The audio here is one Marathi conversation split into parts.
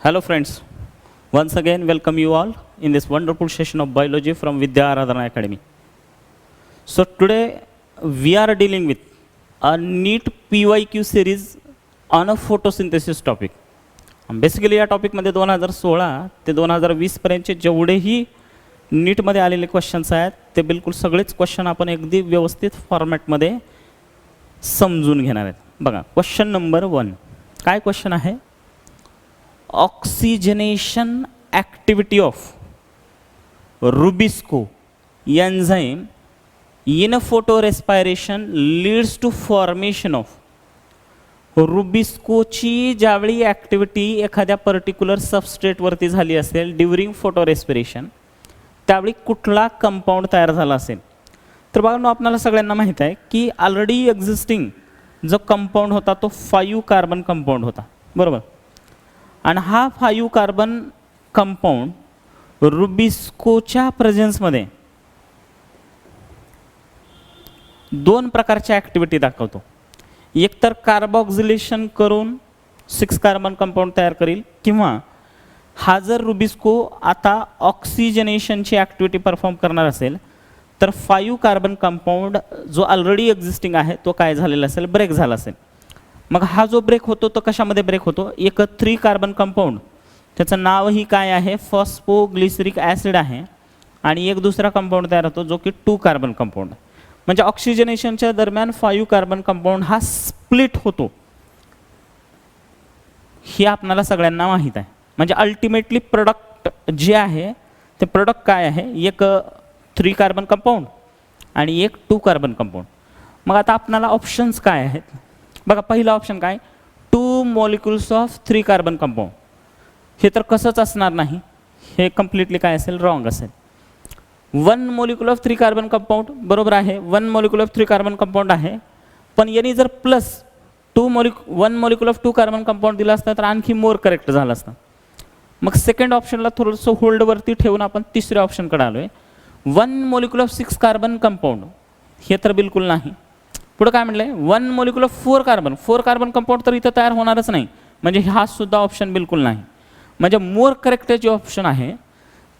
Hello friends, once again welcome you all in this wonderful session of biology from Vidya Aradhana Academy. So today we are dealing with a NEET PYQ series on a photosynthesis topic. Basically या टॉपिकमध्ये 2016 ते 2020 पर्यंतचे जेवढेही नीटमध्ये आलेले क्वेश्चन्स आहेत ते बिलकुल सगळेच क्वेश्चन आपण अगदी व्यवस्थित फॉर्मॅटमध्ये समजून घेणार आहेत. बघा क्वेश्चन नंबर 1 काय क्वेश्चन आहे, oxygenation activity of Rubisco enzyme in a photorespiration leads to formation of रुबिस्कोची ज्यावेळी ॲक्टिव्हिटी एखाद्या पर्टिक्युलर सबस्ट्रेटवरती झाली असेल ड्युरिंग फोटोरेस्पिरेशन त्यावेळी कुठला कंपाऊंड तयार झाला असेल. तर बघा आपल्याला सगळ्यांना माहीत आहे की ऑलरेडी एक्झिस्टिंग जो कंपाऊंड होता तो 5 कार्बन कंपाऊंड होता, बरोबर. आणि हा 5 कार्बन कंपाऊंड रुबिस्कोच्या प्रेझेन्समध्ये 2 प्रकारच्या ॲक्टिव्हिटी दाखवतो. एक तर कार्बॉक्सिलेशन करून 6 कार्बन कंपाऊंड तयार करील, किंवा हा जर रुबिस्को आता ऑक्सिजनेशनची ॲक्टिव्हिटी परफॉर्म करणार असेल तर 5 कार्बन कंपाऊंड जो ऑलरेडी एक्झिस्टिंग आहे तो काय झालेला असेल, ब्रेक झाला असेल. मग हा जो ब्रेक होतो तो कशामध्ये ब्रेक होतो, एक 3 कार्बन कंपाऊंड त्याचं नावही काय आहे, फॉस्फोग्लिसरिक ॲसिड आहे, आणि एक दुसरा कंपाऊंड तयार होतो जो की 2 कार्बन कंपाऊंड. म्हणजे ऑक्सिजनेशनच्या दरम्यान 5 कार्बन कंपाऊंड हा स्प्लिट होतो हे आपल्याला सगळ्यांना माहीत आहे. म्हणजे अल्टिमेटली प्रोडक्ट जे आहे ते प्रोडक्ट काय आहे, एक 3 कार्बन कंपाऊंड आणि एक 2 कार्बन कंपाऊंड. मग आता आपल्याला ऑप्शन्स काय आहेत बघा. पहिला ऑप्शन काय, 2 मॉलिक्युल्स ऑफ 3 कार्बन कंपाऊंड. हे तर कसंच असणार नाही, हे कम्प्लिटली काय असेल, रॉंग असेल. 1 मॉलिक्युल ऑफ 3 कार्बन कंपाऊंड बरोबर आहे, 1 मॉलिक्युल ऑफ 3 कार्बन कंपाऊंड आहे. पण यांनी जर plus 1 molecule of 2 carbon compound दिला असता तर आणखी मोर करेक्ट झालं असतं. मग सेकंड ऑप्शनला थोडंसं होल्डवरती ठेवून आपण तिसऱ्या ऑप्शनकडे आलो आहे. 1 मॉलिक्युल ऑफ 6 कार्बन कंपाऊंड हे तर बिलकुल नाही. पुढे काय म्हटलंय, 1 मॉलिक्युल ऑफ 4 कार्बन कंपाऊंड तर इथं तयार होणारच नाही, म्हणजे हा सुद्धा ऑप्शन बिलकुल नाही. म्हणजे मोर करेक्ट जे ऑप्शन आहे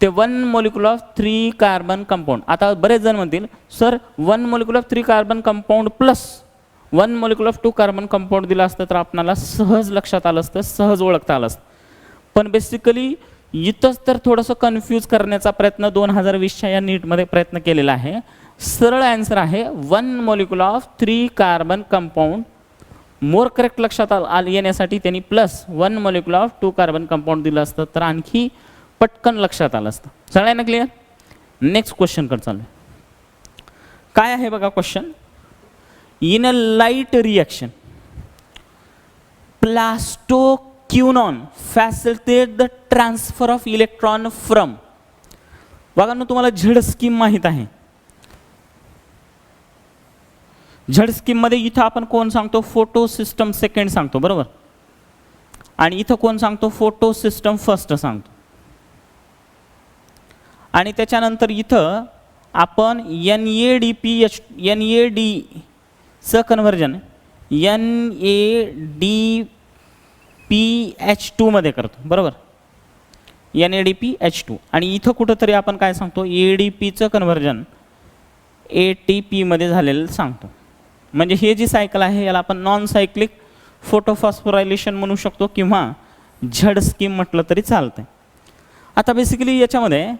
ते 1 मॉलिक्युल ऑफ 3 कार्बन कंपाऊंड. आता बरेच जण म्हणतील sir 1 molecule of 3 carbon compound plus 1 molecule of 2 carbon compound दिला असतं तर आपणाला सहज लक्षात आलं असतं, सहज ओळखता आलं असतं. पण बेसिकली इथंच तर थोडंसं कन्फ्यूज करण्याचा प्रयत्न 2020च्या या नीटमध्ये प्रयत्न केलेला आहे. सरळ आन्सर आहे 1 molecule of 3 carbon compound. More correct लक्षात येण्यासाठी त्यांनी plus 1 molecule of 2 carbon compound दिलं असतं तर आणखी पटकन लक्षात आलं असतं. सगळ्यांना क्लिअर. नेक्स्ट क्वेश्चनकडे चालू. काय आहे बघा question, in a light reaction plastoquinone facilitate the transfer of electron from. बघा ना तुम्हाला झेड स्कीम माहीत आहे. झेड स्कीम मध्ये इथं आपण कोण सांगतो, फोटो सिस्टम सेकंड सांगतो, बरोबर. आणि इथं कोण सांगतो, फोटो सिस्टम फर्स्ट सांगतो. आणि त्याच्यानंतर इथं आपण NAD चं कन्व्हर्जन NADPH2 मध्ये करतो, बरोबर. NADPH2. आणि इथं कुठंतरी आपण काय सांगतो, ADP चं कन्व्हर्जन ATP मध्ये झालेलं सांगतो. म्हणजे हे जी सायकल आहे याला आपण नॉन सायक्लिक फोटोफॉस्फोरायलेशन म्हणू शकतो किंवा झेड स्कीम म्हटलं तरी चालतंय. आता बेसिकली याच्यामध्ये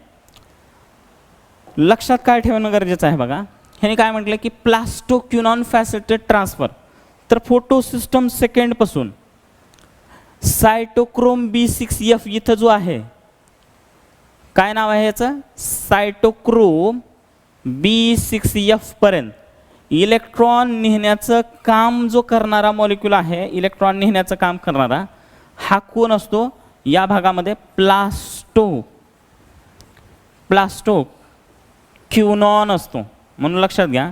लक्षात काय ठेवणं गरजेचं आहे बघा. ह्याने काय म्हटलं की प्लास्टोक्युनॉन फॅसिलिटेट ट्रान्सफर. तर फोटो सिस्टम सेकंड पासून सायटोक्रोम B6F इथं जो आहे, काय नाव आहे याचं, सायटोक्रोम B6F पर्यंत इलेक्ट्रॉन नेण्याचं काम जो करणारा मॉलिक्यूल आहे, इलेक्ट्रॉन नेण्याचं काम करणारा हा कोण असतो, या भागामध्ये प्लास्टोक्युनॉन असतो. म्हणून लक्षात घ्या,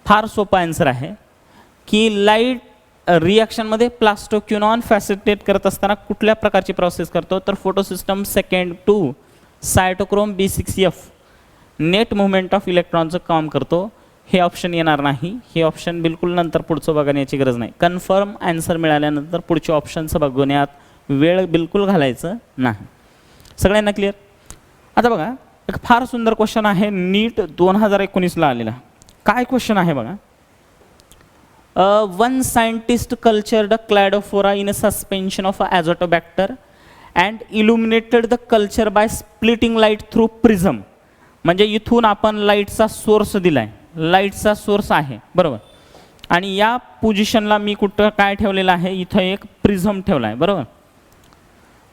फार सोपा आन्सर आहे की लाईट रिॲक्शनमध्ये प्लास्टोक्युनॉन फॅसिलिटेट करत असताना कुठल्या प्रकारची प्रोसेस करतो, तर photosystem second to cytochrome B6F net movement of इलेक्ट्रॉनचं काम करतो. हे ऑप्शन येणार नाही, हे ऑप्शन बिलकुल नंतर पुढचं बघण्याची गरज नाही. कन्फर्म आन्सर मिळाल्यानंतर पुढचे ऑप्शन्स बघण्यात वेळ बिलकुल घालायचं नाही. सगळ्यांना क्लिअर? आता बघा एक फार सुंदर क्वेश्चन आहे नीट 2019ला आलेला. काय क्वेश्चन आहे बघा. One scientist cultured Cladophora in a suspension of Azotobacter and illuminated the culture by splitting light through prism. म्हणजे इथून आपण लाईटचा सोर्स दिलाय, लाईटचा सोर्स आहे बरोबर, आणि या पोझिशनला मी कुठं काय ठेवलेलं आहे, इथं एक प्रिझम ठेवला आहे बरोबर.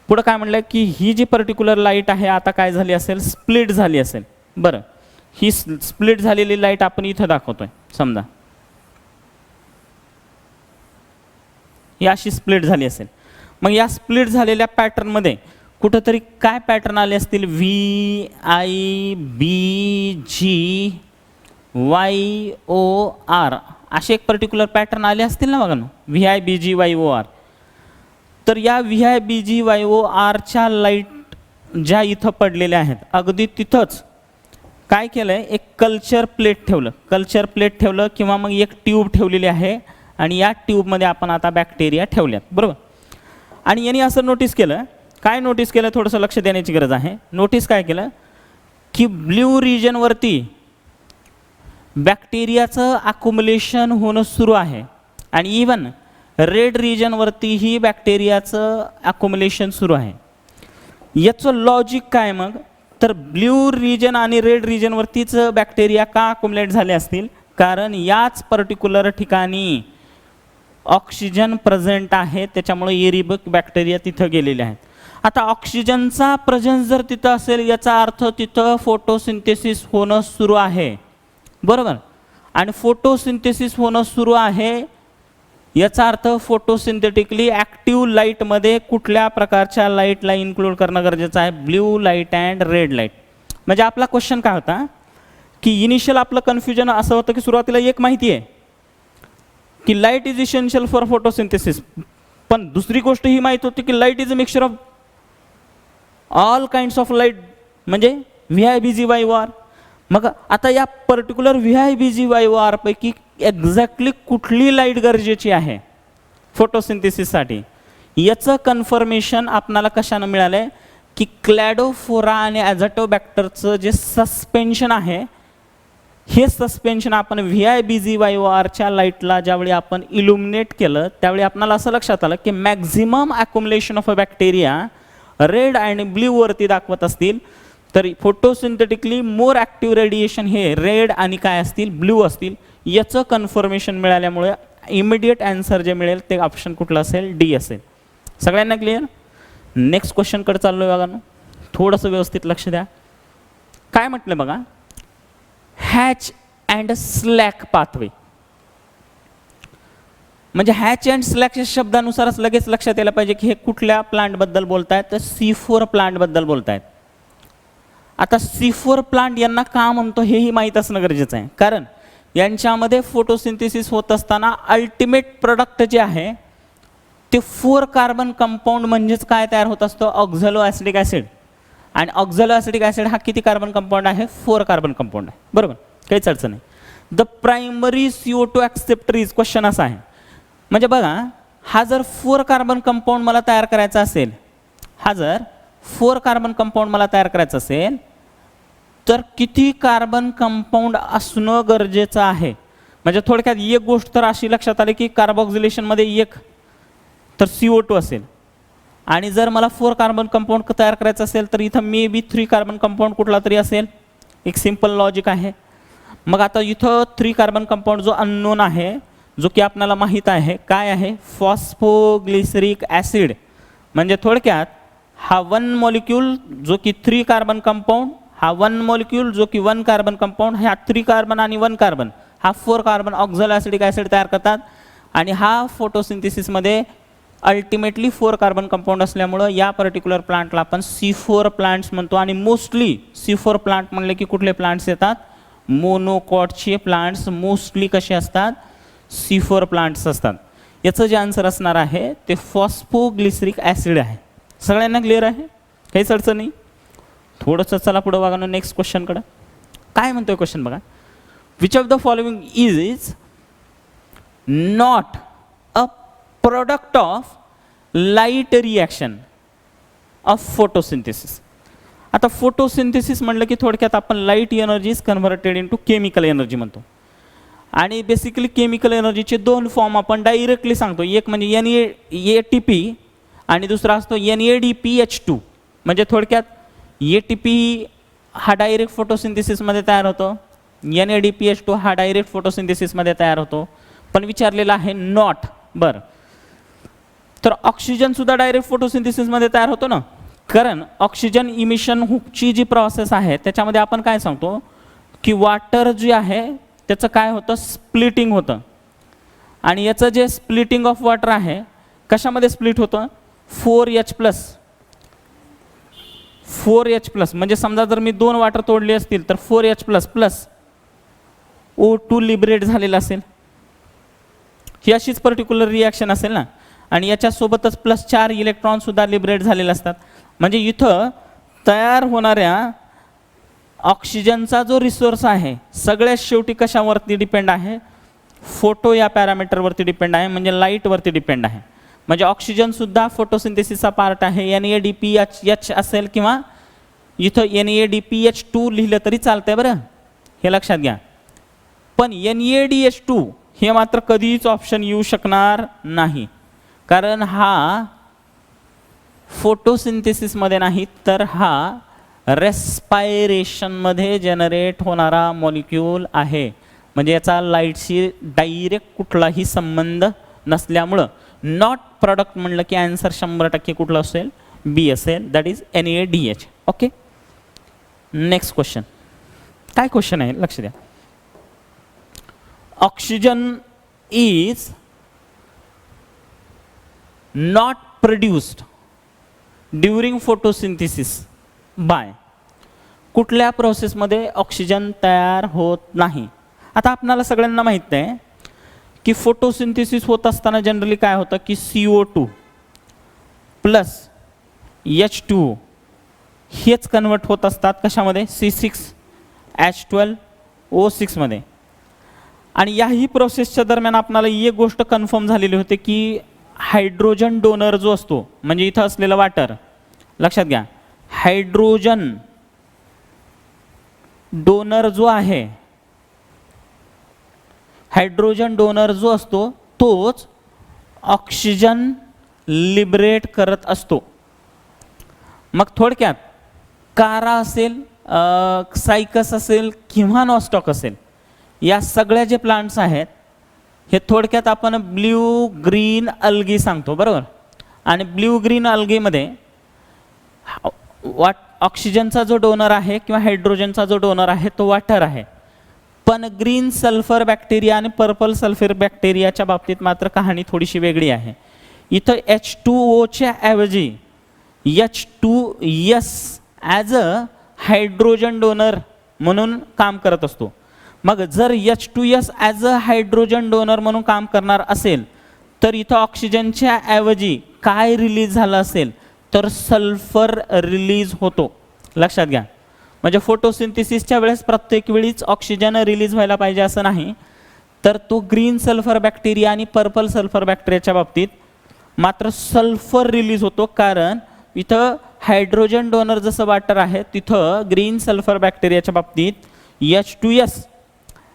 पुढं काय म्हणलं की ही जी पर्टिक्युलर लाईट आहे आता काय झाली असेल, स्प्लिट झाली असेल. बरं, ही स्प्लिट झालेली लाईट आपण इथं दाखवतोय. समजा ही अशी स्प्लिट झाली असेल. मग या स्प्लिट झालेल्या पॅटर्नमध्ये कुठंतरी काय पॅटर्न आले असतील, VIBGYOR असे एक पर्टिक्युलर पॅटर्न आले असतील ना बघा ना, VIBGYOR. तर या VIBGYORच्या लाईट ज्या इथं पडलेल्या आहेत अगदी तिथंच काय केलं आहे, एक कल्चर प्लेट ठेवलं, कल्चर प्लेट ठेवलं किंवा मग एक ट्यूब ठेवलेली आहे आणि या ट्यूबमध्ये आपण आता बॅक्टेरिया ठेवल्यात बरोबर. आणि यांनी असं नोटीस केलं, काय नोटीस केलं, थोडंसं लक्ष देण्याची गरज आहे. नोटीस काय केलं की ब्ल्यू रिजनवरती बॅक्टेरियाचं अकोमुलेशन होणं सुरू आहे आणि इवन रेड रिजनवरतीही बॅक्टेरियाचं अकोमुलेशन सुरू आहे. याचं लॉजिक काय मग, तर ब्ल्यू रिजन आणि रेड रिजनवरतीच बॅक्टेरिया का अकोमुलेट झाले असतील, कारण याच पर्टिक्युलर ठिकाणी ऑक्सिजन प्रेझेंट आहे, त्याच्यामुळे एरिबिक बॅक्टेरिया तिथं गेलेले आहेत. आता ऑक्सिजनचा प्रेझेन्स जर तिथं असेल याचा अर्थ तिथं फोटोसिंथेसिस होणं सुरू आहे बरोबर. आणि फोटोसिंथेसिस होणं सुरू आहे याचा अर्थ फोटोसिंथेटिकली ॲक्टिव्ह लाईटमध्ये कुठल्या प्रकारच्या लाईटला इन्क्लूड करणं गरजेचं आहे, blue light and red light. म्हणजे आपला क्वेश्चन काय होता की इनिशियल आपलं कन्फ्युजन असं होतं की सुरुवातीला एक माहिती आहे की light is essential for photosynthesis, पण दुसरी गोष्ट ही माहीत होती की light is a mixture of all kinds of light, म्हणजे VIBGYOR. मग आता या पर्टिक्युलर VIBGYOR पैकी एक्झॅक्टली कुठली लाईट गरजेची आहे फोटोसिंथेसिससाठी, याचं कन्फर्मेशन आपणाला कशानं मिळालं आहे की क्लॅडोफोरा आणि ॲझोटोबॅक्टरचं जे सस्पेन्शन आहे हे सस्पेन्शन आपण VIBGYORच्या लाईटला ज्यावेळी आपण इल्युमिनेट केलं त्यावेळी आपणाला असं लक्षात आलं की maximum accumulation of a bacteria red आणि ब्ल्यूवरती दाखवत असतील, तर फोटोसिंथेटिकली मोर ॲक्टिव्ह रेडिएशन हे रेड आणि काय असतील, ब्ल्यू असतील. याचं कन्फर्मेशन मिळाल्यामुळे इमिडिएट आन्सर जे मिळेल ते ऑप्शन कुठलं असेल, डी असेल. सगळ्यांना क्लिअर? नेक्स्ट क्वेश्चनकडे चाललो आहे बघा, थोडंसं व्यवस्थित लक्ष द्या. काय म्हटलं बघा, हॅच अँड स्लॅक पाथवे. म्हणजे हॅच अँड स्लॅकच्या शब्दानुसारच लगेच लक्षात यायला पाहिजे की हे कुठल्या प्लांटबद्दल बोलतायत, तर C4 प्लांटबद्दल बोलतायत. आता C4 प्लांट यांना का म्हणतो हेही माहीत असणं गरजेचं आहे, कारण यांच्यामध्ये फोटोसिंथेसिस होत असताना अल्टिमेट प्रोडक्ट जे आहे ते 4 कार्बन कंपाऊंड म्हणजेच काय तयार होत असतं, ऑक्झॅलो ॲसिडिक ॲसिड. आणि ऑक्झॅलो ॲसिडिक ॲसिड हा किती कार्बन कंपाऊंड आहे, 4 कार्बन कंपाऊंड आहे बरोबर, काहीच अडचण नाही. द प्रायमरी CO2 ॲक्सेप्टरीज क्वेश्चन असा आहे. म्हणजे बघा, हा जर 4 कार्बन कंपाऊंड मला तयार करायचा असेल, हा जर 4 कार्बन कंपाऊंड मला तयार करायचं असेल तर किती कार्बन कंपाऊंड असणं गरजेचं आहे. म्हणजे थोडक्यात एक गोष्ट तर अशी लक्षात आली की कार्बोक्सिलेशनमध्ये एक तर CO2 असेल, आणि जर मला 4 कार्बन कंपाऊंड तयार करायचं असेल तर इथं मे बी 3 कार्बन कंपाऊंड कुठला तरी असेल. एक सिंपल लॉजिक आहे. मग आता इथं 3 कार्बन कंपाऊंड जो अननोन आहे, जो की आपल्याला माहीत आहे काय आहे, फॉस्फोग्लिसरिक ॲसिड. म्हणजे थोडक्यात हा 1 मॉलिक्यूल जो की 3 कार्बन कंपाऊंड, हा 1 मॉलिक्यूल जो की 1 कार्बन कंपाऊंड, ह्या 3 कार्बन आणि 1 कार्बन हा 4 कार्बन ऑक्झॅलो ॲसिडिक ॲसिड तयार करतात. आणि हा फोटोसिंथेसिसमध्ये अल्टिमेटली 4 कार्बन कंपाऊंड असल्यामुळं या पर्टिक्युलर प्लांटला आपण C4 प्लांट्स म्हणतो. आणि मोस्टली C4 प्लांट म्हणले की कुठले प्लांट्स येतात, मोनोकॉटचे प्लांट्स मोस्टली कसे असतात, C4 प्लांट्स असतात. याचं जे आन्सर असणार आहे ते फॉस्फोग्लिसरिक ॲसिड आहे. सगळ्यांना क्लिअर आहे, काहीच अडचण नाही. थोडंसं चला पुढं बघा ना नेक्स्ट क्वेश्चनकडं. काय म्हणतोय क्वेश्चन बघा, which of the following is not a product of light reaction of photosynthesis. आता फोटोसिंथेसिस म्हटलं की थोडक्यात आपण light energy is converted into chemical energy म्हणतो. आणि बेसिकली केमिकल एनर्जीचे दोन फॉर्म आपण डायरेक्टली सांगतो. एक म्हणजे ATP आणि दुसरा असतो NADPH2. म्हणजे थोडक्यात ATP हा डायरेक्ट फोटोसिंथेसिसमध्ये तयार होतो, NADPH2 हा डायरेक्ट फोटोसिंथेसिसमध्ये तयार होतो. पण विचारलेला आहे नॉट. बरं, तर ऑक्सिजन सुद्धा डायरेक्ट फोटोसिंथेसिसमध्ये तयार होतो ना, कारण ऑक्सिजन इमिशन हुकची जी प्रोसेस आहे त्याच्यामध्ये आपण काय सांगतो की वॉटर जे आहे त्याचं काय होतं, स्प्लिटिंग होतं. आणि याचं जे स्प्लिटिंग ऑफ वॉटर आहे कशामध्ये स्प्लिट होतं, 4H+. 4H+, म्हणजे समजा जर मी 2 वॉटर तोडले असतील तर 4H+ प्लस O2 लिबरेट झालेलं असेल. ही अशीच पर्टिक्युलर रिॲक्शन असेल ना. आणि याच्यासोबतच +4 इलेक्ट्रॉन सुद्धा लिबरेट झालेले असतात. म्हणजे इथं तयार होणाऱ्या ऑक्सिजनचा जो रिसोर्स आहे सगळ्यात शेवटी कशावरती डिपेंड आहे, फोटो या पॅरामीटरवरती डिपेंड आहे, म्हणजे लाईटवरती डिपेंड आहे. म्हणजे ऑक्सिजन सुद्धा फोटोसिंथेसिसचा पार्ट आहे. NADPH असेल किंवा इथं NADPH2 लिहिलं तरी चालतंय, बरं हे लक्षात घ्या. पण NADH2 हे मात्र कधीच ऑप्शन येऊ शकणार नाही, कारण हा फोटोसिंथेसिसमध्ये नाही तर हा रेस्पायरेशनमध्ये जनरेट होणारा मॉलिक्यूल आहे. म्हणजे याचा लाईटशी डायरेक्ट कुठलाही संबंध नसल्यामुळं नॉट प्रॉडक्ट म्हणलं की आन्सर 100% कुठलं असेल, बी असेल, that is NADH. Okay, next question. काय क्वेश्चन आहे लक्ष द्या. Oxygen is not produced during photosynthesis by. कुठल्या प्रोसेसमध्ये ऑक्सिजन तयार होत नाही. आता आपणाला सगळ्यांना माहित आहे की फोटोसिंथेसिस होत असताना जनरली काय होतं की CO2 प्लस H2O हेच कन्वर्ट होत असतात कशामध्ये, C6H12O6 मध्ये. आणि याही प्रोसेसच्या दरम्यान आपल्याला एक गोष्ट कन्फर्म झालेली होती की हायड्रोजन डोनर जो असतो, म्हणजे इथं असलेलं वॉटर लक्षात घ्या, हायड्रोजन डोनर जो आहे, हायड्रोजन डोनर जो असतो तोच ऑक्सिजन लिबरेट करत असतो. मग थोडक्यात कारा असेल, सायकस असेल किंवा नॉस्टॉक असेल, या सगळ्या जे प्लांट्स आहेत हे थोडक्यात आपण ब्ल्यू ग्रीन अल्गी सांगतो, बरोबर. आणि ब्ल्यू ग्रीन अल्गीमध्ये ऑक्सिजनचा जो डोनर आहे किंवा हायड्रोजनचा जो डोनर आहे तो वॉटर आहे. पण ग्रीन सल्फर बॅक्टेरिया आणि पर्पल सल्फर बॅक्टेरियाच्या बाबतीत मात्र कहाणी थोडीशी वेगळी आहे. इथं H2O ऐवजी H2S as a hydrogen donor म्हणून काम करत असतो. मग जर H2S as a hydrogen donor म्हणून काम करणार असेल तर इथं ऑक्सिजनच्या ऐवजी काय रिलीज झालं असेल तर सल्फर रिलीज होतो. लक्षात घ्या. म्हणजे फोटोसिंथेसिसच्या वेळेस प्रत्येक वेळीच ऑक्सिजन रिलीज व्हायला पाहिजे असं नाही, तर तो ग्रीन सल्फर बॅक्टेरिया आणि पर्पल सल्फर बॅक्टेरियाच्या बाबतीत मात्र सल्फर रिलीज होतो, कारण इथं हायड्रोजन डोनर जसं वॉटर आहे तिथं ग्रीन सल्फर बॅक्टेरियाच्या बाबतीत H2S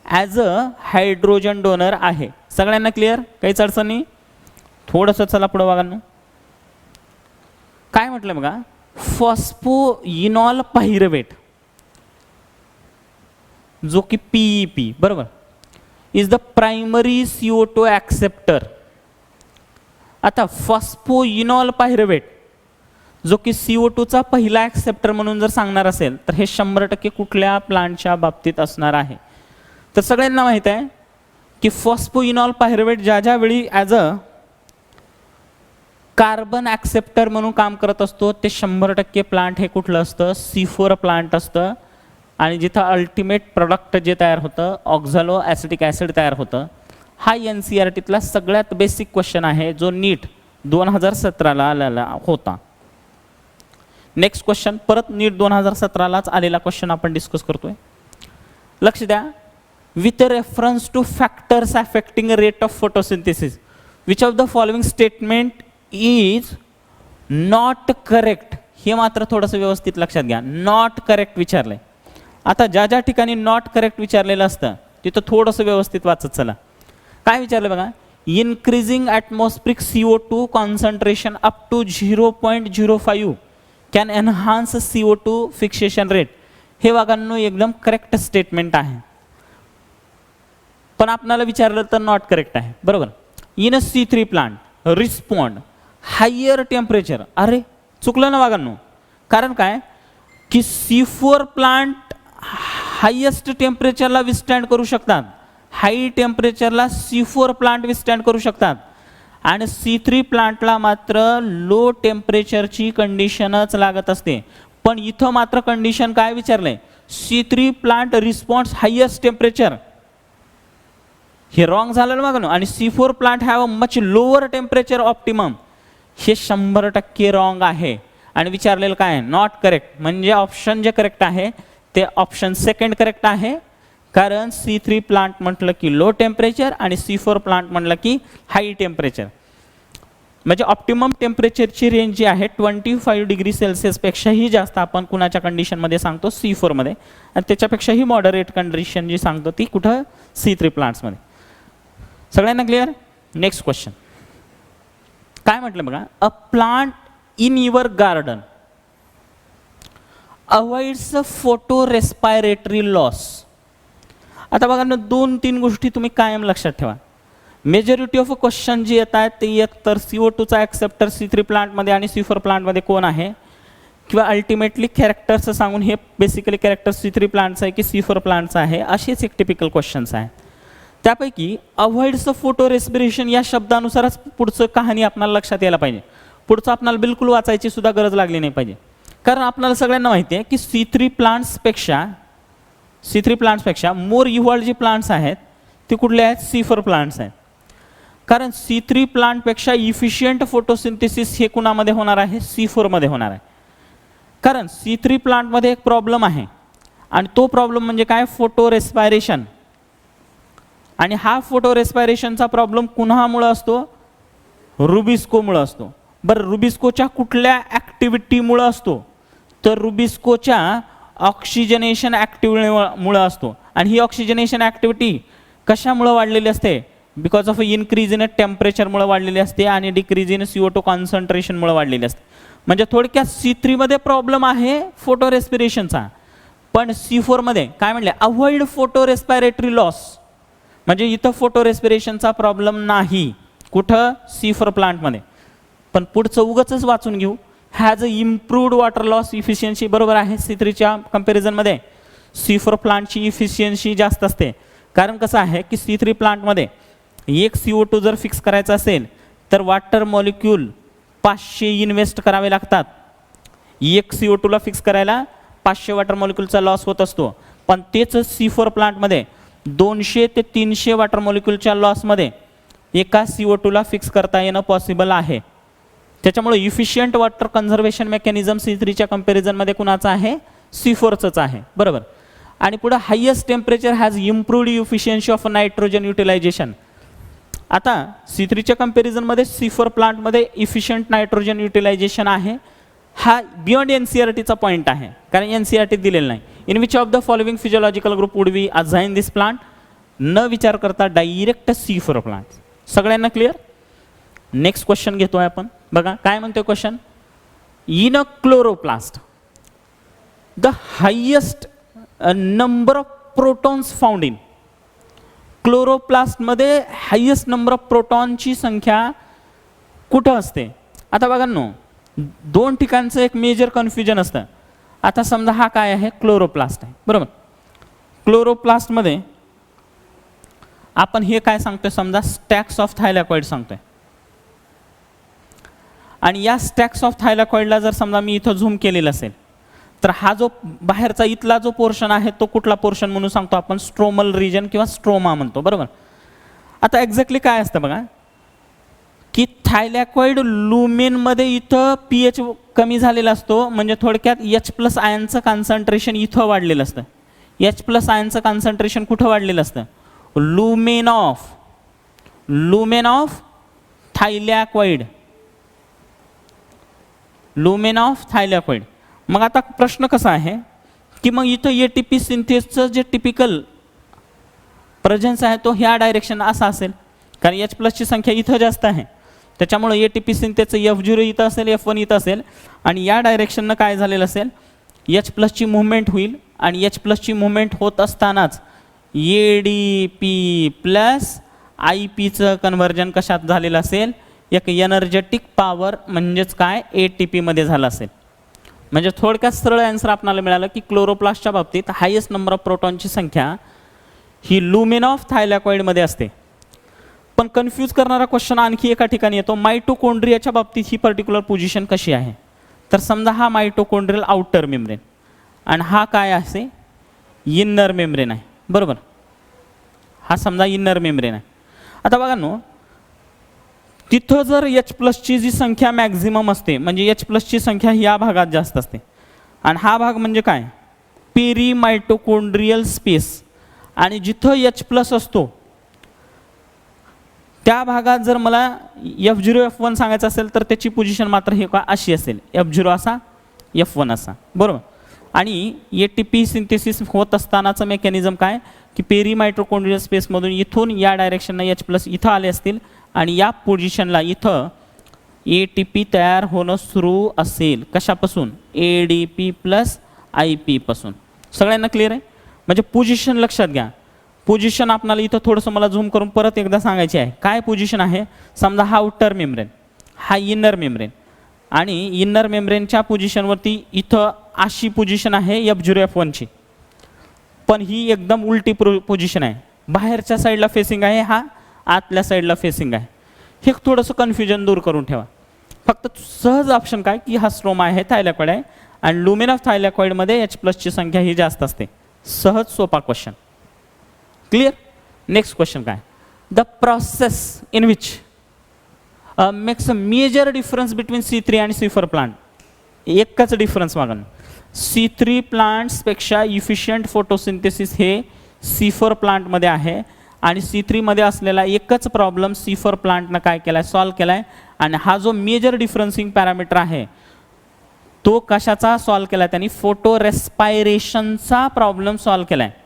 as a hydrogen donor आहे. सगळ्यांना क्लिअर, काहीच अडचण नाही. थोडंसं चला पुढं बघा ना काय म्हटलं बघा. फॉस्फोइनॉल पायरुवेट जो की PEP बरोबर is the primary CO2 acceptor. आता फॉस्फोइनॉल पायरुवेट जो की CO2चा पहिला ॲक्सेप्टर म्हणून जर सांगणार असेल तर हे 100% कुठल्या प्लांटच्या बाबतीत असणार आहे. तर सगळ्यांना माहित आहे की फॉस्फोइनॉल पायरुवेट ज्या ज्या वेळी ॲज अ कार्बन ॲक्सेप्टर म्हणून काम करत असतो ते 100% प्लांट हे कुठलं असतं, C4 प्लांट असतं. आणि जिथं अल्टिमेट प्रोडक्ट जे तयार होतं ऑक्झॅलो ॲसिटिक ॲसिड तयार होतं. हा NCERTतला सगळ्यात बेसिक क्वेश्चन आहे जो नीट 2017ला आलेला होता. नेक्स्ट क्वेश्चन परत नीट 2017लाच आलेला क्वेश्चन आपण डिस्कस करतोय. लक्ष द्या. With reference to factors affecting rate of photosynthesis which of the following statement is not correct, हे मात्र थोडंसं व्यवस्थित लक्षात घ्या. नॉट करेक्ट विचारलंय. आता ज्या ज्या ठिकाणी नॉट करेक्ट विचारलेलं असतं तिथं थोडंसं व्यवस्थित वाचत चला. काय विचारलं बघा, increasing atmospheric CO2 concentration up to 0.05 can enhance CO2 fixation rate. हे वागांनो एकदम करेक्ट स्टेटमेंट आहे, पण आपल्याला विचारलं तर नॉट करेक्ट आहे. बरोबर. In a C3 plant respond higher temperature. अरे चुकलं ना वागांनो. कारण काय की C4 प्लांट हायेस्ट टेम्परेचरला विस्टँड करू शकतात. हाई टेम्परेचरला C4 प्लांट विस्टँड करू शकतात आणि C3 प्लांटला मात्र लो टेम्परेचरची कंडिशनच लागत असते. पण इथं मात्र कंडिशन काय विचारलंय, C3 plant response highest temperature. हे रॉंग झालं ना बघा. आणि C4 plant have a much lower temperature optimum. हे 100% रॉंग आहे. आणि विचारलेलं काय, नॉट करेक्ट. म्हणजे ऑप्शन जे करेक्ट आहे ते ऑप्शन सेकंड करेक्ट आहे. कारण C3 प्लांट म्हटलं की लो टेम्परेचर आणि C4 प्लांट म्हटलं की हाई टेम्परेचर. म्हणजे ऑप्टिमम टेम्परेचरची रेंज जी आहे 25 डिग्री सेल्सिअसपेक्षाही जास्त आपण कुणाच्या कंडिशनमध्ये सांगतो, C4 मध्ये. आणि त्याच्यापेक्षाही मॉडरेट कंडिशन जी सांगतो ती कुठं, C3 प्लांट्समध्ये. सगळ्यांना क्लिअर. नेक्स्ट क्वेश्चन काय म्हटलं बघा, a plant in your garden avoids photo respiratory loss. आता बघा ना, 2-3 गोष्टी तुम्ही कायम लक्षात ठेवा. मेजॉरिटी ऑफ क्वेश्चन जे येत आहेत ते एक तर CO2चा ॲक्सेप्टर C3 प्लांटमध्ये आणि C4 प्लांटमध्ये कोण आहे, किंवा अल्टिमेटली कॅरेक्टर्स सांगून हे बेसिकली कॅरेक्टर C3 प्लांटचं आहे की C4 प्लांटचं आहे, असेच एक टिपिकल क्वेश्चन्स आहे. त्यापैकी अवॉइड्स फोटो रेस्पिरेशन या शब्दानुसारच पुढचं कहाणी आपल्याला लक्षात यायला पाहिजे. पुढचं आपल्याला बिलकुल वाचायची सुद्धा गरज लागली नाही पाहिजे. कारण आपल्याला सगळ्यांना माहिती आहे की C3 प्लांट्सपेक्षा मोर इव्हॉल्ड जे प्लांट्स आहेत ते कुठले आहेत, C4 प्लांट्स आहेत. कारण C3 प्लांटपेक्षा इफिशियंट फोटोसिंथेसिस हे कुणामध्ये होणार आहे, C4 मध्ये होणार आहे. कारण C3 प्लांटमध्ये एक प्रॉब्लेम आहे आणि तो प्रॉब्लेम म्हणजे काय, फोटो रेस्पायरेशन. आणि हा फोटो रेस्पायरेशनचा प्रॉब्लेम कुणामुळे असतो, रुबिस्कोमुळे असतो. बरं, रुबिस्कोच्या कुठल्या ॲक्टिव्हिटीमुळे असतो, तर रुबिस्कोच्या ऑक्सिजनेशन ॲक्टिव्हिटीमुळे असतो. आणि ही ऑक्सिजनेशन ॲक्टिव्हिटी कशामुळे वाढलेली असते, बिकॉज ऑफ इन्क्रीज इन टेम्परेचरमुळे वाढलेली असते आणि डिक्रीज इन CO2 कॉन्सन्ट्रेशनमुळे वाढलेली असते. म्हणजे थोडक्यात C3 मध्ये प्रॉब्लेम आहे फोटो रेस्पिरेशनचा, पण C4 मध्ये काय म्हणले, अवॉइड फोटो रेस्पायरेटरी लॉस. म्हणजे इथं फोटो रेस्पिरेशनचा प्रॉब्लेम नाही कुठं, C4 प्लांटमध्ये. पण पुढचं उगाचच वाचून घेऊ, has a improved water loss efficiency. बरोबर आहे, C3च्या कंपॅरिझनमध्ये C4 प्लांटची इफिशियन्सी जास्त असते. कारण कसं आहे की C3 प्लांटमध्ये एक CO2 जर फिक्स करायचा असेल तर वॉटर मॉलिक्यूल 500 इन्व्हेस्ट करावे लागतात. एक CO2ला फिक्स करायला 500 वॉटर मॉलिक्यूलचा लॉस होत असतो. पण तेच C4 प्लांटमध्ये 200 ते 300 वॉटर मॉलिक्यूलच्या लॉसमध्ये एका CO2ला फिक्स करता येणं पॉसिबल आहे. त्याच्यामुळे इफिशियंट वॉटर कन्झर्वेशन मेकॅनिझम C3च्या कंपॅरिझनमध्ये कुणाचा आहे, C4चंच आहे. बरोबर. आणि पुढे highest temperature has improved efficiency of nitrogen utilisation. आता C3च्या कंपॅरिझनमध्ये C4 प्लांटमध्ये इफिशियंट नायट्रोजन युटिलायझेशन आहे. हा बियॉन्ड NCERTचा पॉईंट आहे, कारण NCERT दिलेलं नाही. In which of the following physiological group would we assign this plant. न विचार करता डायरेक्ट C4 प्लांट. सगळ्यांना क्लिअर. नेक्स्ट क्वेश्चन घेतोय आपण. बघा काय म्हणतोय question, in a chloroplast the highest number of protons found in. क्लोरोप्लास्टमध्ये हायेस्ट नंबर ऑफ प्रोटॉनची संख्या कुठं असते. आता बघा नो, 2 ठिकाणचं एक मेजर कन्फ्युजन असतं. आता समजा हा काय आहे, क्लोरोप्लास्ट आहे. बरोबर. क्लोरोप्लास्टमध्ये आपण हे काय सांगतोय, समजा स्टॅक्स ऑफ थायलॅकॉइड सांगतोय. आणि या स्टॅक्स ऑफ थायलॅकॉइडला जर समजा मी इथं झूम केलेलं असेल तर हा जो बाहेरचा इथला जो पोर्शन आहे तो कुठला पोर्शन म्हणून सांगतो आपण, स्ट्रोमल रिजन किंवा स्ट्रोमा म्हणतो. बरोबर. आता एक्झॅक्टली काय असतं बघा की थायलॅकॉइड लुमेनमध्ये इथं pH कमी झालेला असतो. म्हणजे थोडक्यात H+ आयनचं कॉन्सन्ट्रेशन इथं वाढलेलं असतं. H+ आयनचं कॉन्सन्ट्रेशन कुठं वाढलेलं असतं, लुमेन ऑफ थायलॅकॉइड. Lumen of थायलॅकॉइड. मग आता प्रश्न कसा आहे की मग इथं ATP सिंथेसचं जे टिपिकल प्रेझेन्स आहे तो ह्या डायरेक्शन असा असेल, कारण H+ संख्या इथं जास्त आहे, त्याच्यामुळे ATP सिंथेसचं F0 इथं असेल, F1 इथं असेल, आणि या डायरेक्शननं काय झालेलं असेल, H+ मुवमेंट होईल, आणि H+ मुवमेंट होत असतानाच ADP प्लस IPचं कन्व्हर्जन कशात झालेलं असेल, एक एनर्जेटिक पॉवर म्हणजेच काय ATP मध्ये झालं असेल. म्हणजे थोडक्यात सरळ आन्सर आपल्याला मिळालं की क्लोरोप्लास्टच्या बाबतीत हायेस्ट नंबर ऑफ प्रोटॉनची संख्या ही लुमेन ऑफ थायलॅकॉइडमध्ये असते. पण कन्फ्यूज करणारा क्वेश्चन आणखी एका ठिकाणी येतो, मायटोकॉन्ड्रियाच्या बाबतीत ही पर्टिक्युलर पोझिशन कशी आहे. तर समजा हा मायटोकॉन्ड्रियल आउटर मेम्ब्रेन आणि हा काय असे इनर मेम्ब्रेन आहे, बरोबर. हा समजा इनर मेम्ब्रेन आहे. आता बघा नो, तिथं जर H+ जी संख्या मॅक्झिमम असते, म्हणजे H+ संख्या या भागात जास्त असते, आणि हा भाग म्हणजे काय पेरी मायटोकॉन्ड्रियल स्पेस, आणि जिथं H+ असतो त्या भागात जर मला F0 F1 सांगायचं असेल तर त्याची पोझिशन मात्र हे का अशी असेल, F0 असा F1 असा, बरोबर. आणि ATP सिंथेसिस होत असतानाचं मेकॅनिझम काय की पेरी मायटोकॉन्ड्रियल स्पेसमधून इथून या डायरेक्शनला H+ इथं आले असतील, आणि या पोझिशनला इथं ATP तयार होणं सुरू असेल. कशापासून, ADP प्लस IP पासून. सगळ्यांना क्लिअर आहे. म्हणजे पोझिशन लक्षात घ्या. पोझिशन आपल्याला इथं थोडंसं मला झूम करून परत एकदा सांगायची आहे. काय पोझिशन आहे, समजा हा आउटर मेम्ब्रेन, हा इनर मेम्ब्रेन, आणि इनर मेम्ब्रेनच्या पोझिशनवरती इथं अशी पोझिशन आहे F0 F1ची, पण ही एकदम उलटी पोझिशन आहे. बाहेरच्या साईडला फेसिंग आहे, हा आतल्या साईडला फेसिंग आहे. हे थोडंसं कन्फ्युजन दूर करून ठेवा. फक्त सहज ऑप्शन काय की हा स्ट्रोमा आहे, थायलॅकॉइड आहे, आणि लुमेन ऑफ थायलॅकॉइडमध्ये H+ची संख्या ही जास्त असते. सहज सोपा क्वेश्चन. क्लिअर. नेक्स्ट क्वेश्चन काय, the process in which makes a major difference between C3 आणि C4 प्लांट. एकच डिफरन्स मागन, C3 प्लांट्सपेक्षा इफिशियंट फोटोसिंथेसिस हे C4 प्लांटमध्ये आहे, आणि C3 मध्ये असलेला एकच प्रॉब्लेम C4 प्लांटनं काय केला आहे, सॉल्व केला आहे. आणि हा जो मेजर डिफरन्सिंग पॅरामीटर आहे तो कशाचा सॉल्व केला आहे, त्यांनी फोटो रेस्पायरेशनचा प्रॉब्लेम सॉल्व केला आहे.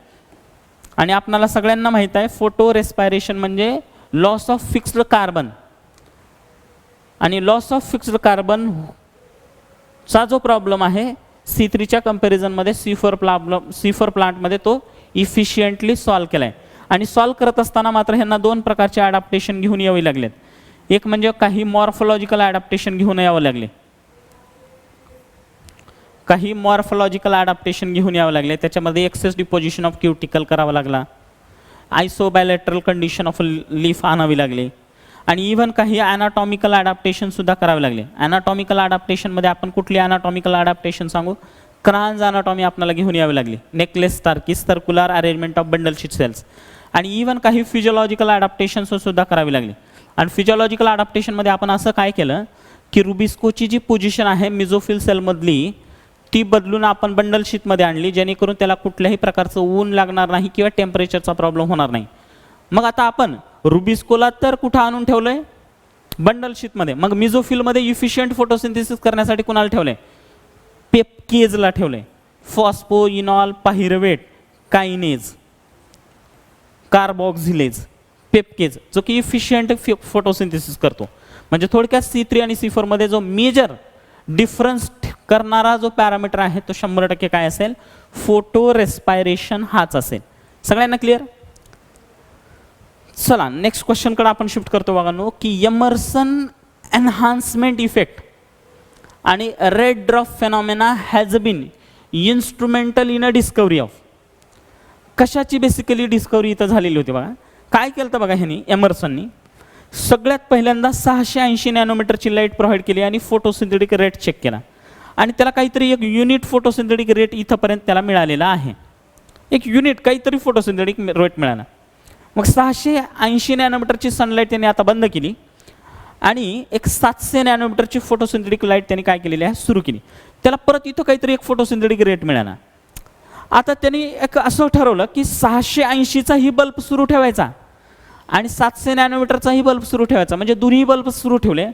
आणि आपल्याला सगळ्यांना माहीत आहे फोटो रेस्पायरेशन म्हणजे लॉस ऑफ फिक्स्ड कार्बन, आणि लॉस ऑफ फिक्स्ड कार्बन चा जो प्रॉब्लेम आहे C3च्या कंपॅरिझनमध्ये C4 प्लांटमध्ये तो इफिशियंटली सॉल्व केला आहे. आणि सॉल्व करत असताना मात्र ह्यांना दोन प्रकारचे ॲडॅप्टेशन घेऊन यावे लागलेत. एक म्हणजे काही मॉर्फोलॉजिकल ॲडॅप्टेशन घेऊन यावं लागले, काही मॉर्फोलॉजिकल ॲडॅप्टेशन घेऊन यावं लागले. त्याच्यामध्ये एक्सेस डिपोजिशन ऑफ क्युटिकल करावा लागला, आयसोबायलॅटरल कंडिशन ऑफ लीफ आणावी लागली, आणि इव्हन काही ॲनाटॉमिकल ॲडॅप्टेशनसुद्धा करावे लागले. ॲनाटॉमिकल ॲडॅप्टेशनमध्ये आपण कुठली ॲनाटॉमिकल ॲडॅप्टेशन सांगू, क्रान्स ॲनाटॉमी आपल्याला घेऊन यावी लागली, नेकलेस टार्किस, circular arrangement of bundle sheath cells, आणि इव्हन काही फिजिओलॉजिकल ॲडॅप्टेशनसुद्धा करावी लागली. आणि फिजिओलॉजिकल ॲडॅप्टेशनमध्ये आपण असं काय केलं की रुबिस्कोची जी पोझिशन आहे मिझोफिल सेलमधली ती बदलून आपण बंडल शीटमध्ये आणली, जेणेकरून त्याला कुठल्याही प्रकारचं ऊन लागणार नाही किंवा टेम्परेचरचा प्रॉब्लेम होणार नाही. मग आता आपण रुबिस्कोला तर कुठं आणून ठेवलं आहे, बंडल शीटमध्ये. मग मिझोफिलमध्ये इफिशियंट फोटोसिंथेसिस करण्यासाठी कुणाला ठेवलं आहे, पेपकेजला ठेवलं आहे. फॉस्फोइनॉल पाहिरवेट कायनेज कार्बॉक्झिलेज पेपकेज, जो की इफिशियंट फोटोसिंथेसिस करतो. म्हणजे थोडक्यात C3 आणि C4 मध्ये जो मेजर डिफरन्स करणारा जो पॅरामीटर आहे तो 100% काय असेल, फोटो रेस्पायरेशन हाच असेल. सगळ्यांना क्लिअर. चला नेक्स्ट क्वेश्चनकडे आपण शिफ्ट करतो. बघा नो की एमर्सन एनहान्समेंट इफेक्ट आणि red drop phenomena has been instrumental in a discovery of. कशाची बेसिकली डिस्कवरी इथं झालेली होती. बघा काय केलं तर बघा ह्यांनी एमर्सननी सगळ्यात पहिल्यांदा 680 नॅनोमीटरची लाईट प्रोव्हाइड केली आणि फोटोसिंथेटिक रेट चेक केला, आणि त्याला काहीतरी एक युनिट फोटोसिंथेटिक रेट इथंपर्यंत त्याला मिळालेला आहे. एक युनिट काहीतरी फोटोसिंथेटिक रेट मिळाला. मग 680 नॅनोमीटरची सनलाईट त्यांनी आता बंद केली, आणि एक 700 नॅनोमीटरची फोटोसिंथेटिक लाईट त्यांनी काय केलेली आहे, सुरू केली. त्याला परत इथं काहीतरी एक फोटोसिंथेटिक रेट मिळाला. आता त्यांनी एक असं ठरवलं की 680चा ही बल्ब सुरू ठेवायचा आणि 700 नॅनोमीटरचाही बल्ब सुरू ठेवायचा, म्हणजे दोन्ही बल्ब सुरू ठेवले.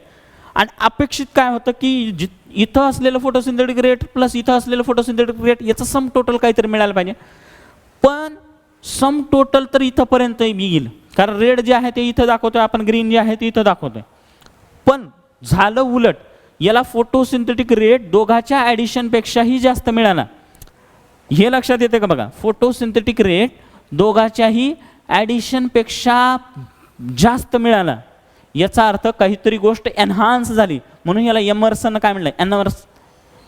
आणि अपेक्षित काय होतं की इथं असलेलं फोटोसिंथेटिक रेट प्लस इथं असलेलं फोटोसिंथेटिक रेट याचं सम टोटल काहीतरी मिळायला पाहिजे. पण सम टोटल तर इथंपर्यंत येईल, कारण रेड जे आहे ते इथं दाखवतोय आपण, ग्रीन जे आहे ते इथं दाखवतोय. पण झालं उलट, याला फोटोसिंथेटिक रेट दोघाच्या ॲडिशनपेक्षाही जास्त मिळाला. हे लक्षात येते का बघा, फोटोसिंथेटिक रेट दोघाच्याही ॲडिशनपेक्षा जास्त मिळाला. याचा अर्थ काहीतरी गोष्ट एनहान्स झाली, म्हणून याला एमर्सन काय म्हणलं,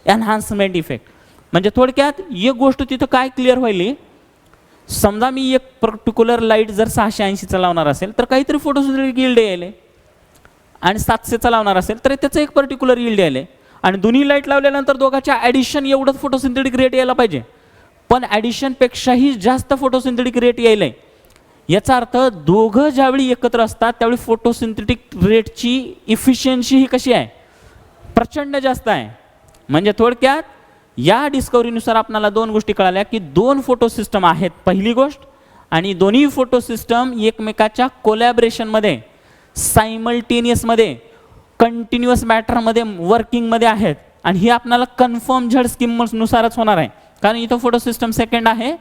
एनहान्समेंट इफेक्ट. म्हणजे थोडक्यात एक गोष्ट तिथं काय क्लिअर व्हायली, समजा मी एक पर्टिक्युलर लाईट जर 680चा लावणार असेल तर काहीतरी फोटोसिंथेटिक यील्ड यायले, आणि 700चा लावणार असेल तर त्याचं एक पर्टिक्युलर यील्ड यायले, आणि दोन्ही लाईट लावल्यानंतर दोघांच्या ॲडिशन एवढंच फोटोसिंथेटिक रेट यायला पाहिजे, पण ॲडिशनपेक्षाही जास्त फोटोसिंथेटिक रेट यायलंय. याचा अर्थ दोघं ज्यावेळी एकत्र असतात त्यावेळी फोटोसिंथेटिक रेटची इफिशियन्सी ही कशी आहे, प्रचंड जास्त आहे. म्हणजे थोडक्यात या डिस्कवरीनुसार आपल्याला दोन गोष्टी कळाल्या की दोन फोटो सिस्टम आहेत पहिली गोष्ट, आणि दोन्ही फोटो सिस्टम एकमेकाच्या कोलॅबरेशनमध्ये, सायमल्टेनियसमध्ये, कंटिन्युअस मॅटरमध्ये, वर्किंगमध्ये आहेत. आणि हे आपल्याला कन्फर्म झेड स्कीमनुसारच होणार आहे, कारण इथं फोटो सिस्टम सेकंड आहे,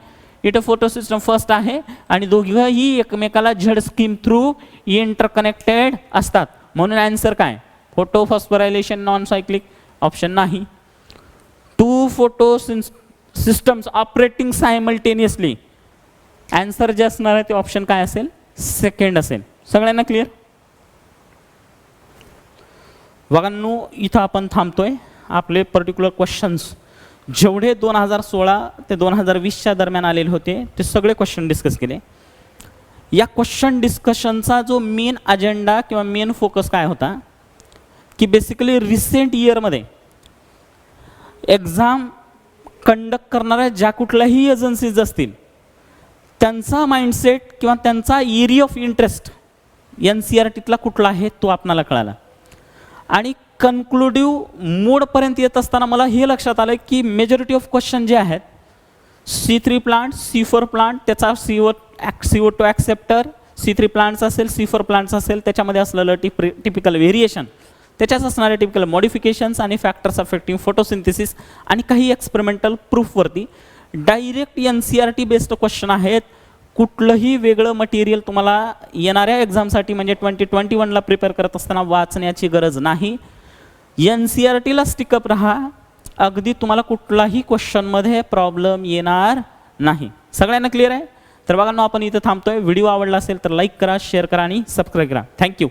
इथं फोटो सिस्टम फर्स्ट आहे, आणि दोघंही एकमेकाला झेड स्कीम थ्रू इंटरकनेक्टेड असतात. म्हणून आन्सर काय, photophosphorylation non cyclic option नाही. Two photosystems operating simultaneously, answer जे असणार आहे ते ऑप्शन काय असेल, सेकंड असेल. सगळ्यांना क्लिअर? बघांनो इथं आपण थांबतोय. आपले पर्टिक्युलर क्वेश्चन्स जेवढे 2016 ते 2020च्या दरम्यान आलेले होते ते सगळे क्वेश्चन डिस्कस केले. या क्वेश्चन डिस्कशनचा जो मेन अजेंडा किंवा मेन फोकस काय होता की बेसिकली रिसेंट इयरमध्ये एक्झाम कंडक्ट करणाऱ्या ज्या कुठल्याही एजन्सीज असतील त्यांचा माइंडसेट किंवा त्यांचा एरिया ऑफ इंटरेस्ट NCERTतला कुठला आहे तो आपणाला कळाला. आणि कन्क्लुडिव्ह मोडपर्यंत येत असताना मला हे लक्षात आलं की मेजॉरिटी ऑफ क्वेश्चन जे आहेत C3 प्लांट, C4 प्लांट, त्याचा CO2 ॲक्सेप्टर, C3 प्लांट्स असेल, C4 प्लांट्स असेल, त्याच्यामध्ये असलेलं टिपिकल व्हेरिएशन, त्याच्याच असणारे टिपिकल मॉडिफिकेशन्स आणि फॅक्टर्स अफेक्टिंग फोटोसिंथेसिस आणि काही एक्सपेरिमेंटल प्रूफवरती डायरेक्ट NCERT बेस्ड क्वेश्चन आहेत. कुठलंही वेगळं मटेरियल तुम्हाला येणाऱ्या एक्झामसाठी म्हणजे 2021ला प्रिपेअर करत असताना वाचण्याची गरज नाही. NCERTला स्टिकअप राहा, अगदी तुम्हाला कुठलाही क्वेश्चनमध्ये प्रॉब्लेम येणार नाही. सगळ्यांना क्लिअर आहे? तर बघा ना, आपण इथं थांबतोय. व्हिडिओ आवडला असेल तर लाईक करा, शेअर करा आणि सबस्क्राईब करा. थँक्यू.